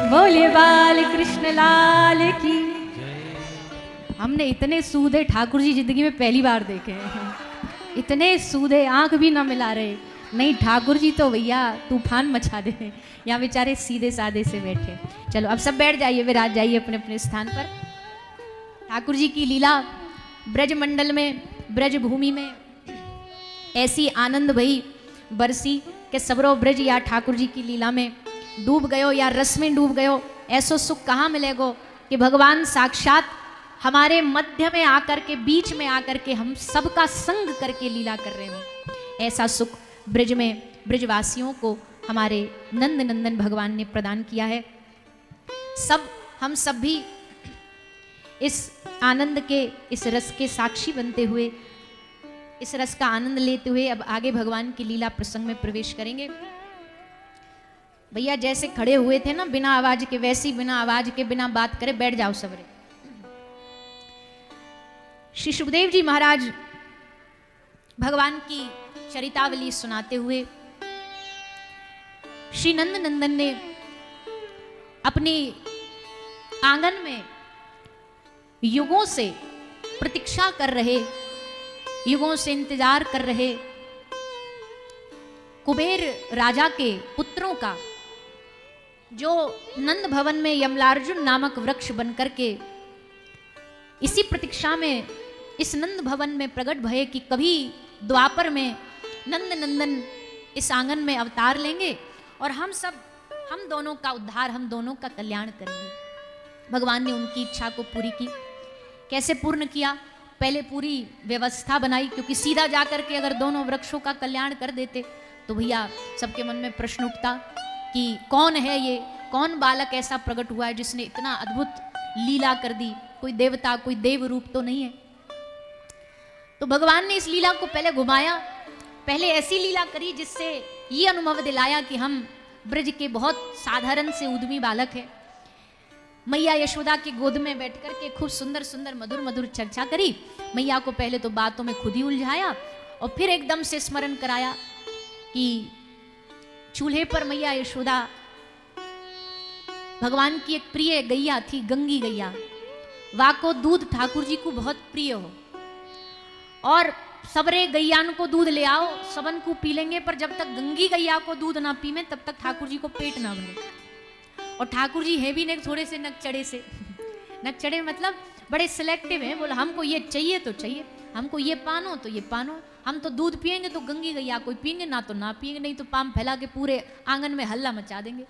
बोलिए बाल कृष्ण लाल की। हमने इतने सूदे ठाकुर जी जिंदगी में पहली बार देखे हैं, इतने सूदे आंख भी ना मिला रहे। नहीं ठाकुर जी तो भैया तूफान मचा दे, यहाँ बेचारे सीधे साधे से बैठे। चलो अब सब बैठ जाइए, विराज जाइए अपने अपने स्थान पर। ठाकुर जी की लीला ब्रज मंडल में, ब्रज भूमि में ऐसी आनंद भई बरसी के सबरो ब्रज या ठाकुर जी की लीला में डूब गयो या रस में डूब गयो। ऐसो सुख कहाँ मिलेगो कि भगवान साक्षात हमारे मध्य में आकर के, बीच में आकर के हम सबका संग करके लीला कर रहे हो। ऐसा सुख ब्रज में ब्रजवासियों को हमारे नंद नंदन भगवान ने प्रदान किया है। हम सब भी इस आनंद के, इस रस के साक्षी बनते हुए, इस रस का आनंद लेते हुए अब आगे भगवान की लीला प्रसंग में प्रवेश करेंगे। भैया जैसे खड़े हुए थे ना बिना आवाज के, वैसे ही बिना आवाज के, बिना बात करे बैठ जाओ सबरे। श्री सुखदेव जी महाराज भगवान की चरितावली सुनाते हुए श्री नंद नंदन ने अपनी आंगन में युगों से प्रतीक्षा कर रहे, युगों से इंतजार कर रहे कुबेर राजा के पुत्रों का, जो नंद भवन में यमलार्जुन नामक वृक्ष बनकर के इसी प्रतीक्षा में इस नंद भवन में प्रकट भये कि कभी द्वापर में नंद नंदन इस आंगन में अवतार लेंगे और हम दोनों का उद्धार, हम दोनों का कल्याण करेंगे। भगवान ने उनकी इच्छा को पूरी की। कैसे पूर्ण किया? पहले पूरी व्यवस्था बनाई, क्योंकि सीधा जाकर के अगर दोनों वृक्षों का कल्याण कर देते तो भैया सबके मन में प्रश्न उठता कि कौन है ये, कौन बालक ऐसा प्रकट हुआ है जिसने इतना अद्भुत लीला कर दी, कोई देवता, कोई देव रूप तो नहीं है। तो भगवान ने इस लीला को पहले घुमाया, पहले ऐसी लीला करी जिससे ये अनुभव दिलाया कि हम ब्रज के बहुत साधारण से उद्यमी बालक हैं। मैया यशोदा की गोद में बैठकर के खूब सुंदर सुंदर मधुर मधुर चर्चा करी। मैया को पहले तो बातों में खुद ही उलझाया और फिर एकदम से स्मरण कराया कि चूल्हे पर मैया यशोदा भगवान की एक प्रिय गैया थी, गंगी गैया। वाको दूध ठाकुर जी को बहुत प्रिय हो और सबरे गैयान को दूध ले आओ, सबन को पी लेंगे, पर जब तक गंगी गैया को दूध ना पीवे तब तक ठाकुर जी को पेट ना भरे। और ठाकुर जी है भी नहीं थोड़े से नकचड़े से नकचड़े मतलब बड़े सिलेक्टिव हैं। बोला हमको ये चाहिए तो चाहिए, हमको ये पानो तो ये पानो, हम तो दूध पिएंगे तो गंगी गैया कोई पिएंगे, ना तो ना पिएंगे, नहीं तो पाम फैला के पूरे आंगन में हल्ला मचा देंगे।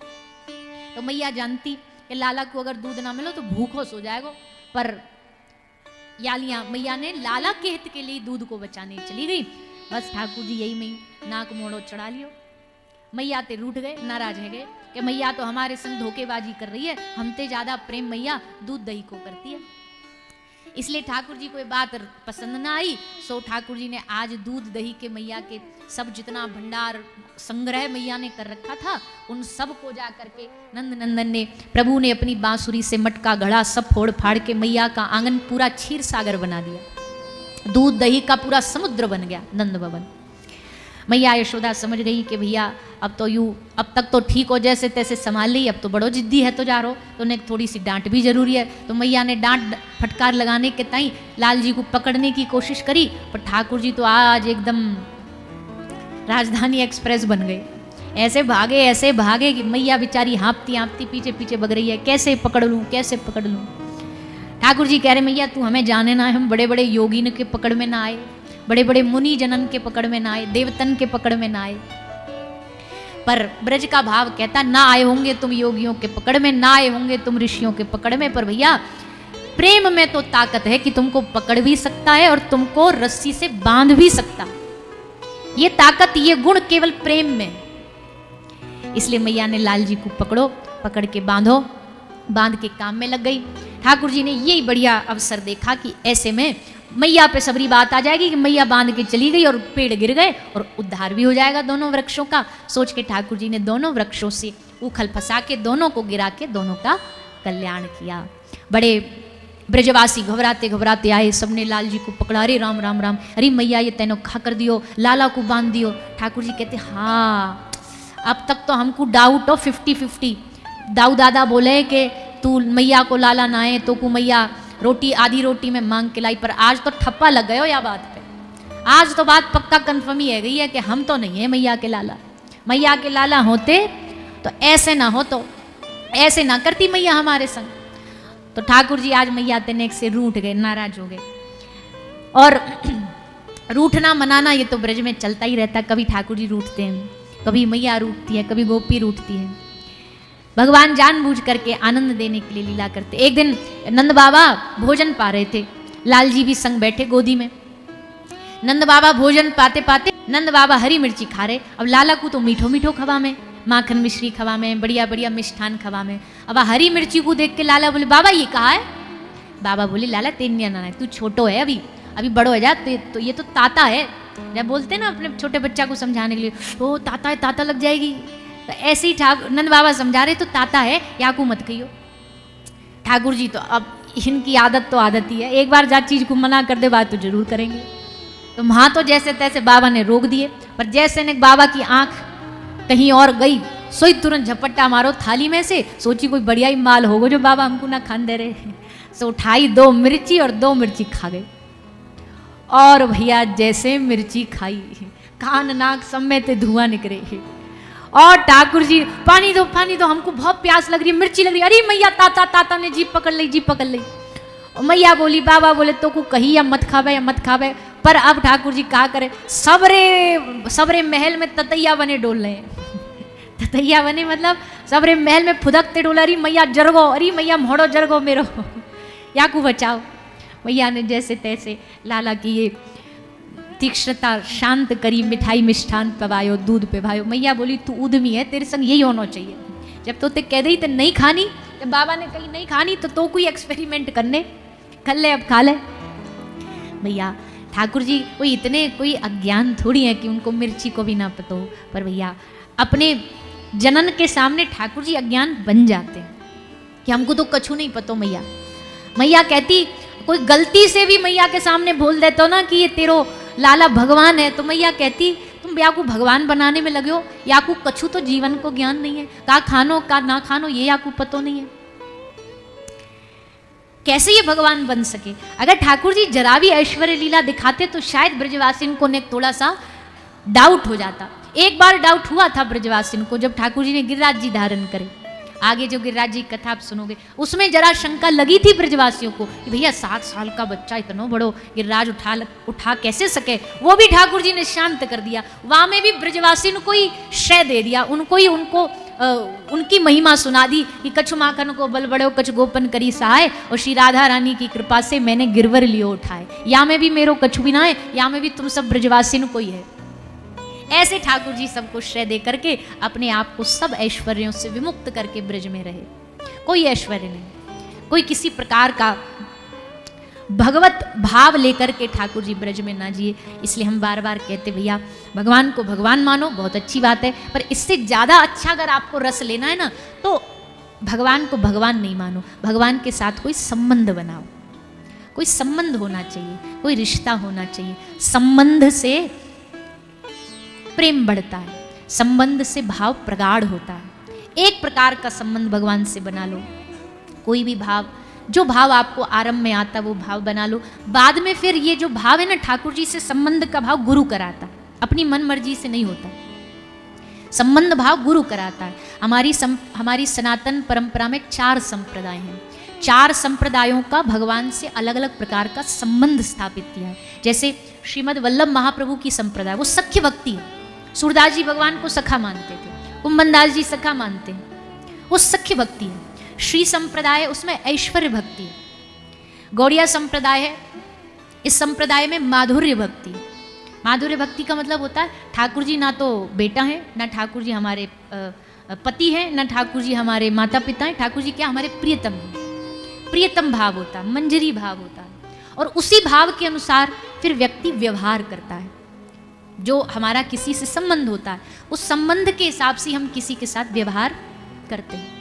तो मैया जानती कि लाला को अगर दूध ना मिलो तो भूखोस हो जाएगा, पर यालियां मैया ने लाला के हित के लिए दूध को बचाने चली गई। बस ठाकुर जी यही में नाक मोड़ो चढ़ा लियो। मैया ते रूठ गए, नाराज है गए कि मैया तो हमारे संग धोखेबाजी कर रही है, हमते ज्यादा प्रेम मैया दूध दही को करती है। इसलिए ठाकुर जी को ये बात पसंद ना आई। सो ठाकुर जी ने आज दूध दही के मैया के सब जितना भंडार संग्रह मैया ने कर रखा था उन सब को जा करके नंद नंदन ने, प्रभु ने अपनी बांसुरी से मटका घड़ा सब फोड़ फाड़ के मैया का आंगन पूरा क्षीर सागर बना दिया। दूध दही का पूरा समुद्र बन गया नंद भवन। मैया यशोदा समझ गई कि भैया अब तो अब तक तो ठीक हो जैसे तैसे संभाल ली, अब तो बड़ो जिद्दी है तो जा रहो, तो उन्हें थोड़ी सी डांट भी जरूरी है। तो मैया ने डांट फटकार लगाने के ताई लाल जी को पकड़ने की कोशिश करी, पर ठाकुर जी तो आज एकदम राजधानी एक्सप्रेस बन गए। ऐसे भागे कि मैया बेचारी हाँपती हाँपती पीछे पीछे भग रही है, कैसे पकड़ लूँ, कैसे पकड़ लूँ। ठाकुर जी कह रहे मैया तू हमें जाने ना, हम बड़े बड़े योगिन के पकड़ में ना आए, बड़े बड़े मुनि जनन के पकड़ में ना आए, देवतन के पकड़ में ना आए। पर ब्रज का भाव कहता ना आए होंगे तुम योगियों के पकड़ में, ना आए होंगे तुम ऋषियों के पकड़ में, पर भैया प्रेम में तो ताकत है कि तुमको पकड़ भी सकता है और तुमको रस्सी से बांध भी सकता। ये ताकत, ये गुण केवल प्रेम में। इसलिए मैया ने लाल जी को पकड़ो, पकड़ के बांधो, बांध के काम में लग गई। ठाकुर जी ने यही बढ़िया अवसर देखा कि ऐसे में मैया पे सबरी बात आ जाएगी कि मैया बांध के चली गई और पेड़ गिर गए और उद्धार भी हो जाएगा दोनों वृक्षों का। सोच के ठाकुर जी ने दोनों वृक्षों से उखल फंसा के दोनों को गिरा के दोनों का कल्याण किया। बड़े ब्रजवासी घबराते घबराते आए, सबने लाल जी को पकड़ा, अरे राम राम राम, अरे मैया ये तेनो खा कर दियो, लाला को बांध दियो। ठाकुर जी कहते हाँ अब तक तो हमको डाउट हो 50-50, दाऊ दादा बोले कि तू मैया को लाला ना आए तो को मैया रोटी आधी रोटी में मांग के लाई, पर आज तो ठप्पा लग गए हो या बात पे। आज तो बात पक्का कन्फर्म ही है गई है कि हम तो नहीं है मैया के लाला। मैया के लाला होते तो ऐसे ना हो, तो ऐसे ना करती मैया हमारे संग। तो ठाकुर जी आज मैया तनिक से रूठ गए, नाराज हो गए। और रूठना मनाना ये तो ब्रज में चलता ही रहता है। कभी ठाकुर जी रूठते हैं, कभी मैया रूठती है, कभी गोपी रूठती है। भगवान जानबूझ करके आनंद देने के लिए लीला करते। एक दिन नंद बाबा भोजन पा रहे थे, लाल जी भी संग बैठे गोदी में। नंद बाबा भोजन पाते पाते नंद बाबा हरी मिर्ची खा रहे। अब लाला को तो मीठो मीठो खवा में, माखन मिश्री खवा में, बढ़िया बढ़िया मिष्ठान खवा में। अब हरी मिर्ची को देख के लाला बोले बाबा ये कहा है? बाबा बोले लाला तेन ना, तू छोटो है, अभी बड़ो है जा, तो ये तो ताता है। जब बोलते ना अपने छोटे बच्चा को समझाने के लिए, ओ ताता है, ताता लग जाएगी। तो ऐसे ही ठाकुर नंद बाबा समझा रहे, तो ताता है याकू मत कहियो। ठाकुर जी तो अब इनकी आदत तो आदत ही है, एक बार जा चीज को मना कर दे बात तो जरूर करेंगे। तो वहां तो जैसे तैसे बाबा ने रोक दिए, पर जैसे ने बाबा की आंख कहीं और गई, सोई तुरंत झपट्टा मारो थाली में से। सोची कोई बढ़िया ही माल होगा जो बाबा हमको ना खान दे रहे। सो उठाई 2 मिर्ची और 2 मिर्ची खा गए। और भैया जैसे मिर्ची खाई, कान नाक समेत धुआं निकले। और ठाकुर जी पानी दो, हमको बहुत प्यास लग रही है, मिर्ची लग रही है। अरे मैया ताता, ताता ने जीप पकड़ ली। और मैया बोली, बाबा बोले तो को कही या मत खावे। पर अब ठाकुर जी क्या करे, सबरे महल में ततैया बने डोल रहे हैं। ततैया बने मतलब सबरे महल में फुदकते डोल। अरे मैया जरगो, अरे मैया मोड़ो जरगो मेरो, या को बचाओ। मैया ने जैसे तैसे लाला की ये तीक्ष्णता शांत करी, मिठाई मिष्ठान पवायो, दूध पिवायो। मैया बोली तू उद्यमी है, तेरे संग यही होना चाहिए। जब तो ते कह दी तो नहीं खानी, तो बाबा ने कही नहीं खानी तो कोई एक्सपेरिमेंट करने कर ले, अब खा ले। भैया ठाकुर जी कोई अज्ञान थोड़ी है कि उनको मिर्ची को भी ना पता हो। पर भैया अपने जनन के सामने ठाकुर जी अज्ञान बन जाते हैं कि हमको तो कछु नहीं पता। मैया कहती कोई गलती से भी मैया के सामने बोल देते हो ना कि ये तेरो लाला भगवान है, तो मैया कहती तुम या को भगवान बनाने में लगे हो, या को कछु तो जीवन को ज्ञान नहीं है, का खानो का ना खानो ये या को पतो नहीं है। कैसे ये भगवान बन सके? अगर ठाकुर जी जरा भी ऐश्वर्य लीला दिखाते तो शायद ब्रजवासिन को ने थोड़ा सा डाउट हो जाता। एक बार डाउट हुआ था ब्रजवासिन को, जब ठाकुर जी ने गिरिराज जी धारण करे। आगे जो गिरिराज जी कथा आप सुनोगे उसमें जरा शंका लगी थी ब्रजवासियों को कि भैया 7 साल का बच्चा इतना बड़ो गिरिराज उठा कैसे सके। वो भी ठाकुर जी ने शांत कर दिया। वहां में भी ब्रजवासिन को ही श्रेय दे दिया, उनकी महिमा सुना दी कि कछु माखन को बल बड़ो, कछु गोपन करी सहाय, और श्री राधा रानी की कृपा से मैंने गिरवर लियो उठाए। या में भी मेरो कछु भी ना है, या में भी तुम सब ब्रजवासिन को ही है। ऐसे ठाकुर जी सबको श्रेय दे करके अपने आप को सब ऐश्वर्यों से विमुक्त करके ब्रज में रहे। कोई ऐश्वर्य नहीं, कोई किसी प्रकार का भगवत भाव लेकर के ठाकुर जी ब्रज में ना जिए। इसलिए हम बार बार कहते भैया भगवान को भगवान मानो, बहुत अच्छी बात है, पर इससे ज़्यादा अच्छा अगर आपको रस लेना है ना तो भगवान को भगवान नहीं मानो, भगवान के साथ कोई संबंध बनाओ। कोई संबंध होना चाहिए, कोई रिश्ता होना चाहिए। संबंध से प्रेम बढ़ता है, संबंध से भाव प्रगाढ़ होता है। एक प्रकार का संबंध भगवान से बना लो, कोई भी भाव, जो भाव आपको आरंभ में आता वो भाव बना लो। बाद में फिर ये जो भाव है ना ठाकुर जी से संबंध का भाव गुरु कराता, अपनी मन मर्जी से नहीं होता। संबंध भाव गुरु कराता है। हमारी सनातन परंपरा में 4 संप्रदाय हैं। 4 संप्रदायों का भगवान से अलग अलग प्रकार का संबंध स्थापित किया है। जैसे श्रीमद् वल्लभ महाप्रभु की संप्रदाय, वो सख्य भक्ति है। सूरदास जी भगवान को सखा मानते थे, कुंभनदास जी सखा मानते हैं, वो सख्य भक्ति है। श्री संप्रदाय है, उसमें ऐश्वर्य भक्ति है। गौड़िया संप्रदाय है, इस संप्रदाय में माधुर्य भक्ति है। माधुर्य भक्ति का मतलब होता है ठाकुर जी ना तो बेटा है, ना ठाकुर जी हमारे पति हैं, ना ठाकुर जी हमारे माता पिता हैं, ठाकुर जी क्या हमारे प्रियतम हैं। प्रियतम भाव होता है, मंजरी भाव होता है, और उसी भाव के अनुसार फिर व्यक्ति व्यवहार करता है। जो हमारा किसी से संबंध होता है उस संबंध के हिसाब से हम किसी के साथ व्यवहार करते हैं।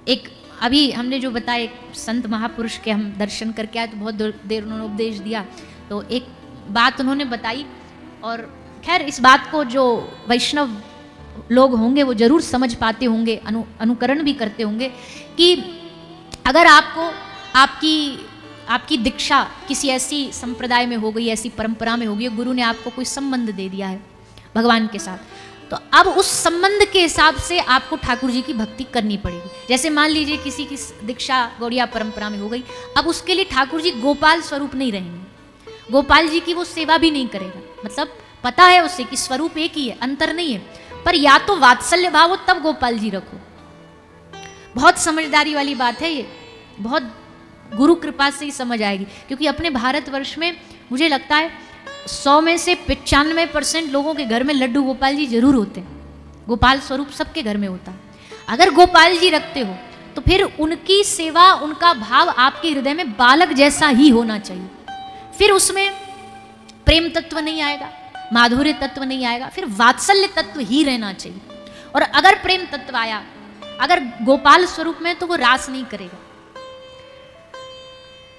एक अभी हमने जो बताया, एक संत महापुरुष के हम दर्शन करके आए तो बहुत देर उन्होंने उपदेश दिया, तो एक बात उन्होंने बताई, और खैर इस बात को जो वैष्णव लोग होंगे वो जरूर समझ पाते होंगे, अनुकरण भी करते होंगे कि अगर आपको आपकी दीक्षा किसी ऐसी संप्रदाय में हो गई, ऐसी परंपरा में हो गई, गुरु ने आपको कोई संबंध दे दिया है भगवान के साथ, तो अब उस संबंध के हिसाब से आपको ठाकुर जी की भक्ति करनी पड़ेगी। जैसे मान लीजिए किसी की दीक्षा गौड़िया परंपरा में हो गई, अब उसके लिए ठाकुर जी गोपाल स्वरूप नहीं रहेंगे, गोपाल जी की वो सेवा भी नहीं करेगा। मतलब पता है उसे कि स्वरूप एक ही है, अंतर नहीं है, पर या तो वात्सल्य भाव हो तब गोपाल जी रखो। बहुत समझदारी वाली बात है ये, बहुत गुरु कृपा से ही समझ आएगी। क्योंकि अपने भारतवर्ष में मुझे लगता है 100 में से 95% लोगों के घर में लड्डू गोपाल जी जरूर होते हैं। गोपाल स्वरूप सबके घर में होता है। अगर गोपाल जी रखते हो तो फिर उनकी सेवा, उनका भाव आपके हृदय में बालक जैसा ही होना चाहिए। फिर उसमें प्रेम तत्व नहीं आएगा, माधुर्य तत्व नहीं आएगा, फिर वात्सल्य तत्व ही रहना चाहिए। और अगर प्रेम तत्व आया, अगर गोपाल स्वरूप में, तो वो रास नहीं करेगा।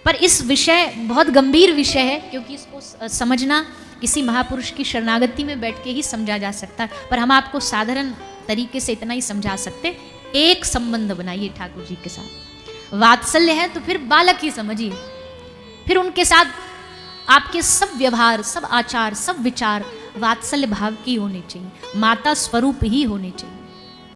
पर इस विषय बहुत गंभीर विषय है, क्योंकि इसको समझना किसी महापुरुष की शरणागति में बैठ के ही समझा जा सकता है। पर हम आपको साधारण तरीके से इतना ही समझा सकते, एक संबंध बनाइए ठाकुर जी के साथ। वात्सल्य है तो फिर बालक ही समझिए, फिर उनके साथ आपके सब व्यवहार, सब आचार, सब विचार वात्सल्य भाव की होने चाहिए, माता स्वरूप ही होने चाहिए।